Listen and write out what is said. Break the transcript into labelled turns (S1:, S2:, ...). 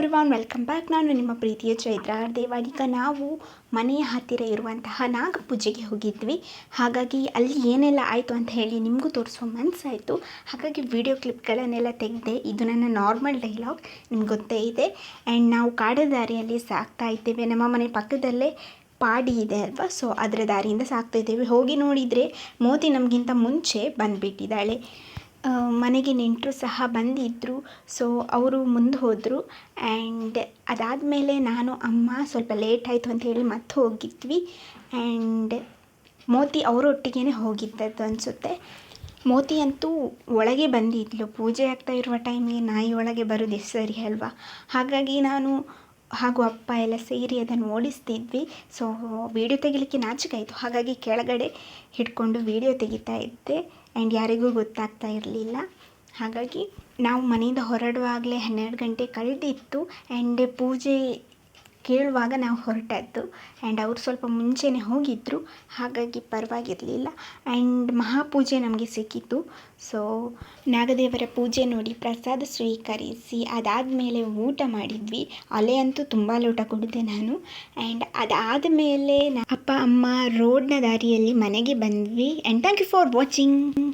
S1: Everyone, welcome back. ನಾನು ನಿಮ್ಮ ಪ್ರೀತಿಯ ಚೈತ್ರ ದೇವಾಡಿ. ಈಗ ನಾವು ಮನೆಯ ಹತ್ತಿರ ಇರುವಂತಹ ನಾಗಪೂಜೆಗೆ ಹೋಗಿದ್ವಿ. ಹಾಗಾಗಿ ಅಲ್ಲಿ ಏನೆಲ್ಲ ಆಯಿತು ಅಂತ ಹೇಳಿ ನಿಮಗೂ ತೋರಿಸುವ ಮನಸ್ಸಾಯಿತು. ಹಾಗಾಗಿ ವಿಡಿಯೋ ಕ್ಲಿಪ್ಗಳನ್ನೆಲ್ಲ ತೆಗೆದೆ. ಇದು ನನ್ನ ನಾರ್ಮಲ್ ಡೈಲಾಗ್, ನಿಮ್ಗೆ ಗೊತ್ತೇ ಇದೆ. ಆ್ಯಂಡ್ ನಾವು ಕಾಡು ದಾರಿಯಲ್ಲಿ ಸಾಗ್ತಾ ಇದ್ದೇವೆ. ನಮ್ಮ ಮನೆ ಪಕ್ಕದಲ್ಲೇ ಪಾಡಿ ಇದೆ ಅಲ್ವಾ, ಸೊ ಅದರ ದಾರಿಯಿಂದ ಸಾಗ್ತಾ ಇದ್ದೇವೆ. ಹೋಗಿ ನೋಡಿದರೆ ಮೋತಿ ನಮಗಿಂತ ಮುಂಚೆ ಬಂದುಬಿಟ್ಟಿದ್ದಾಳೆ. ಮನೆಗೆ ನೆಂಟರು ಸಹ ಬಂದಿದ್ದರು. ಸೊ ಅವರು ಮುಂದೆ ಹೋದರು. ಆ್ಯಂಡ್ ಅದಾದಮೇಲೆ ನಾನು ಅಮ್ಮ ಸ್ವಲ್ಪ ಲೇಟ್ ಆಯಿತು ಅಂತ ಹೇಳಿ ಮತ್ತೆ ಹೋಗಿದ್ವಿ. ಆ್ಯಂಡ್ ಮೋತಿ ಅವರೊಟ್ಟಿಗೆ ಹೋಗಿದ್ದದ್ದು ಅನಿಸುತ್ತೆ. ಮೋತಿ ಅಂತೂ ಒಳಗೆ ಬಂದಿದ್ಲು. ಪೂಜೆ ಆಗ್ತಾ ಇರುವ ಟೈಮಿಗೆ ನಾಯಿ ಒಳಗೆ ಬರೋದು ಸರಿ ಅಲ್ವಾ. ಹಾಗಾಗಿ ನಾನು ಹಾಗೂ ಅಪ್ಪ ಎಲ್ಲ ಸೇರಿ ಅದನ್ನು ಓಡಿಸ್ತಿದ್ವಿ. ಸೊ ವೀಡಿಯೋ ತೆಗಿಲಿಕ್ಕೆ ನಾಚಿಕೆ ಆಯಿತು. ಹಾಗಾಗಿ ಕೆಳಗಡೆ ಹಿಡ್ಕೊಂಡು ವೀಡಿಯೋ ತೆಗಿತಾ ಇದ್ದೆ. ಆ್ಯಂಡ್ ಯಾರಿಗೂ ಗೊತ್ತಾಗ್ತಾ ಇರಲಿಲ್ಲ. ಹಾಗಾಗಿ ನಾವು ಮನೆಯಿಂದ ಹೊರಡುವಾಗಲೇ 12 ಗಂಟೆ ಕಳೆದಿತ್ತು. ಆ್ಯಂಡ್ ಪೂಜೆ ಕೇಳುವಾಗ ನಾವು ಹೊರಟದ್ದು. ಆ್ಯಂಡ್ ಅವರು ಸ್ವಲ್ಪ ಮುಂಚೆನೇ ಹೋಗಿದ್ದರು, ಹಾಗಾಗಿ ಪರವಾಗಿರಲಿಲ್ಲ. ಆ್ಯಂಡ್ ಮಹಾಪೂಜೆ ನಮಗೆ ಸಿಕ್ಕಿತ್ತು. ಸೊ ನಾಗದೇವರ ಪೂಜೆ ನೋಡಿ ಪ್ರಸಾದ ಸ್ವೀಕರಿಸಿ ಅದಾದಮೇಲೆ ಊಟ ಮಾಡಿದ್ವಿ. ಅಲ್ಲೇ ಅಂತೂ ತುಂಬ ಲೋಟ ಕುಡಿದೆ ನಾನು. ಆ್ಯಂಡ್ ಅದಾದಮೇಲೆ ಅಪ್ಪ ಅಮ್ಮ ರೋಡ್ನ ದಾರಿಯಲ್ಲಿ ಮನೆಗೆ ಬಂದ್ವಿ. And thank you for watching.